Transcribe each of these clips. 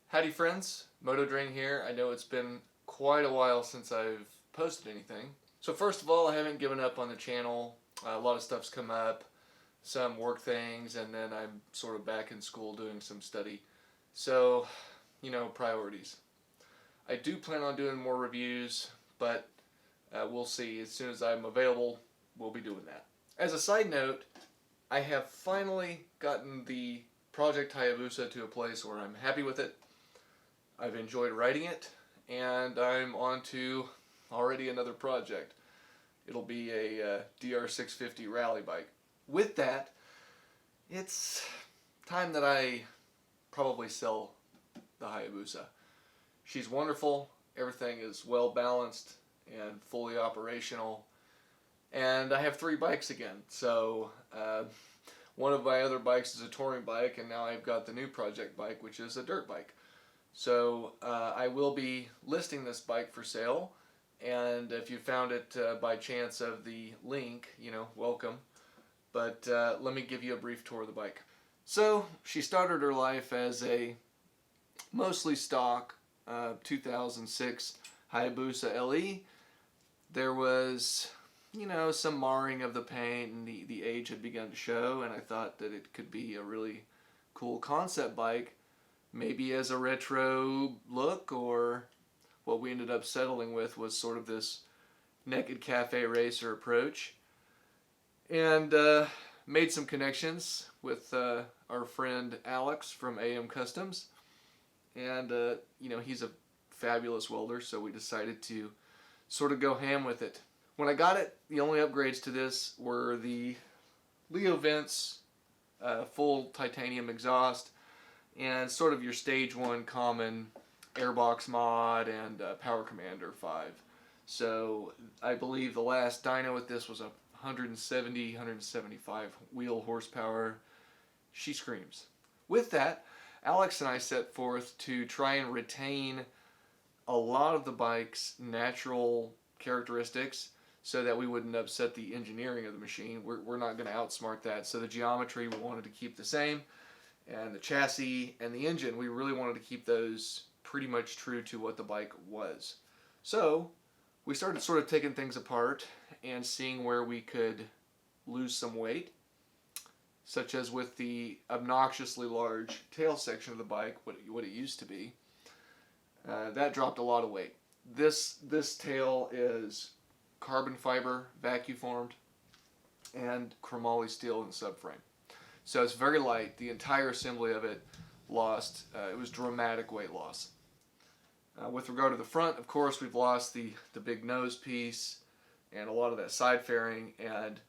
Howdy friends, Moto Drain here. I know it's been quite a while since I've posted anything. So first of all, I haven't given up on the channel. A lot of stuff's come up, some work things, and then I'm sort of back in school doing some study. So, priorities. I do plan on doing more reviews, but we'll see. As soon as I'm available, we'll be doing that. As a side note, I have finally gotten the Project Hayabusa to a place where I'm happy with it. I've enjoyed writing it, and I'm on to already another project. It'll be a DR650 rally bike. With that, it's time that I probably sell the Hayabusa. She's wonderful, everything is well balanced and fully operational, and I have 3 bikes again. So one of my other bikes is a touring bike, and now I've got the new project bike, which is a dirt bike. So I will be listing this bike for sale, and if you found it by chance of the link, welcome. But let me give you a brief tour of the bike. So she started her life as a mostly stock 2006 Hayabusa LE. There was, some marring of the paint, and the age had begun to show, and I thought that it could be a really cool concept bike, maybe as a retro look, or what we ended up settling with was sort of this naked cafe racer approach. And made some connections with our friend Alex from AM Customs, and he's a fabulous welder, so we decided to sort of go ham with it. When I got it, the only upgrades to this were the Leo vents, full titanium exhaust, and sort of your stage 1 common airbox mod and Power Commander 5. So I believe the last dyno with this was a 170, 175 wheel horsepower. She screams. With that, Alex and I set forth to try and retain a lot of the bike's natural characteristics so that we wouldn't upset the engineering of the machine. We're not going to outsmart that. So the geometry we wanted to keep the same, and the chassis and the engine, we really wanted to keep those pretty much true to what the bike was. So we started sort of taking things apart and seeing where we could lose some weight, such as with the obnoxiously large tail section of the bike, what it used to be. That dropped a lot of weight. This tail is carbon fiber, vacuum formed, and chromoly steel in the subframe. So it's very light. The entire assembly of it lost. It was dramatic weight loss. With regard to the front, of course, we've lost the big nose piece and a lot of that side fairing, and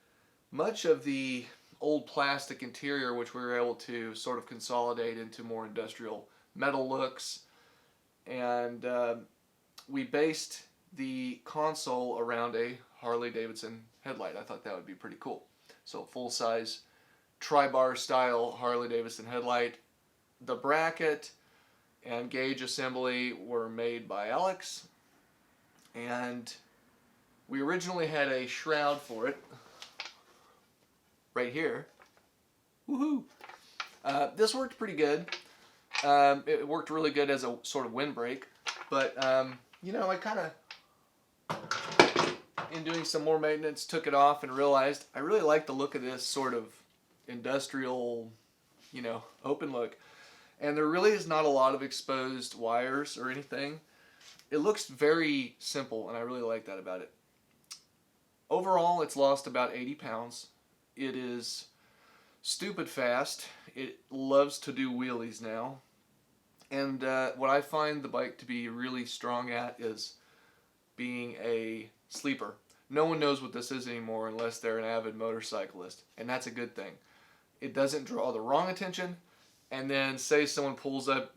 much of the old plastic interior, which we were able to sort of consolidate into more industrial metal looks. And we based the console around a Harley-Davidson headlight. I thought that would be pretty cool. So full-size tri-bar style Harley-Davidson headlight. The bracket and gauge assembly were made by Alex, and we originally had a shroud for it right here. Woohoo! This worked pretty good. It worked really good as a sort of windbreak, but I kind of, in doing some more maintenance, took it off and realized I really like the look of this sort of industrial, open look. And there really is not a lot of exposed wires or anything. It looks very simple, and I really like that about it. Overall, it's lost about 80 pounds. It is stupid fast. It loves to do wheelies now. And what I find the bike to be really strong at is being a sleeper. No one knows what this is anymore unless they're an avid motorcyclist, and that's a good thing. It doesn't draw the wrong attention, and then say someone pulls up,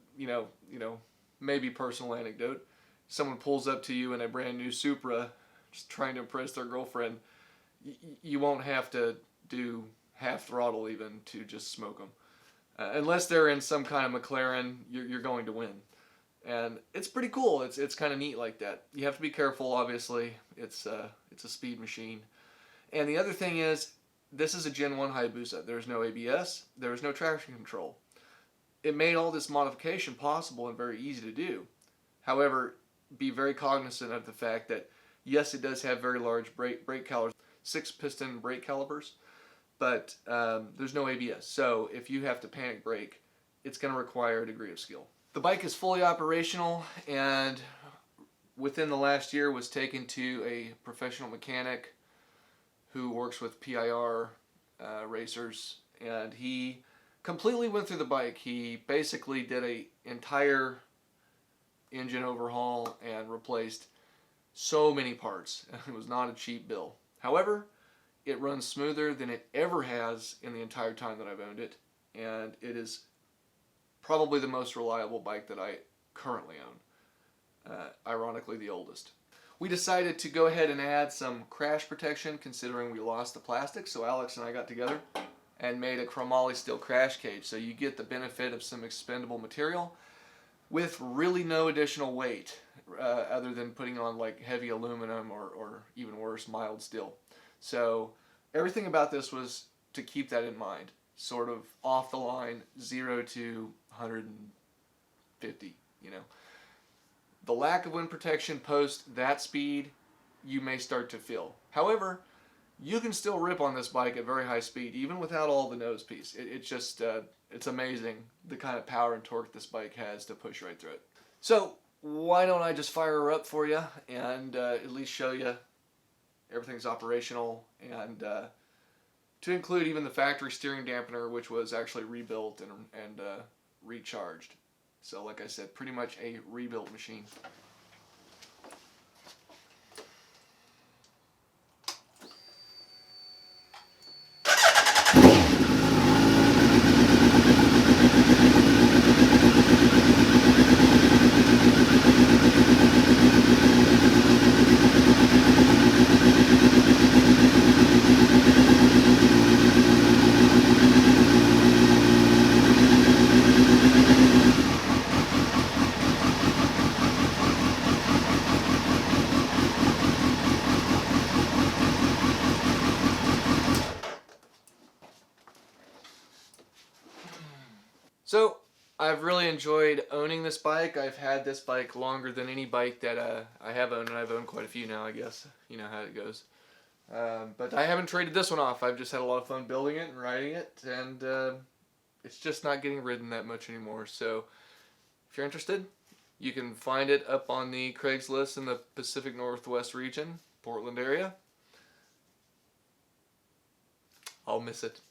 maybe personal anecdote, someone pulls up to you in a brand new Supra just trying to impress their girlfriend, you won't have to do half throttle even to just smoke them. Unless they're in some kind of McLaren, you're going to win. And it's pretty cool. It's kind of neat like that. You have to be careful, obviously. It's a speed machine. And the other thing is, this is a Gen 1 Hayabusa. There's no ABS. There's no traction control. it made all this modification possible and very easy to do. However, be very cognizant of the fact that yes, it does have very large brake calipers, 6-piston brake calipers, but there's no ABS. So if you have to panic brake, it's going to require a degree of skill. The bike is fully operational, and within the last year was taken to a professional mechanic who works with PIR racers, and he completely went through the bike. He basically did an entire engine overhaul and replaced so many parts. It was not a cheap bill. However, it runs smoother than it ever has in the entire time that I've owned it, and it is probably the most reliable bike that I currently own. Ironically, the oldest. We decided to go ahead and add some crash protection considering we lost the plastic, so Alex and I got together and made a chromoly steel crash cage, so you get the benefit of some expendable material with really no additional weight other than putting on like heavy aluminum or even worse, mild steel. So everything about this was to keep that in mind, sort of off the line, 0 to 150, you know. The lack of wind protection post that speed, you may start to feel. However, you can still rip on this bike at very high speed, even without all the nose piece. It's just, it's amazing the kind of power and torque this bike has to push right through it. So why don't I just fire her up for you and at least show you everything's operational, and to include even the factory steering dampener, which was actually rebuilt and recharged. So like I said, pretty much a rebuilt machine. So I've really enjoyed owning this bike. I've had this bike longer than any bike that I have owned, and I've owned quite a few now, I guess. You know how it goes. But I haven't traded this one off. I've just had a lot of fun building it and riding it, and it's just not getting ridden that much anymore. So if you're interested, you can find it up on the Craigslist in the Pacific Northwest region, Portland area. I'll miss it.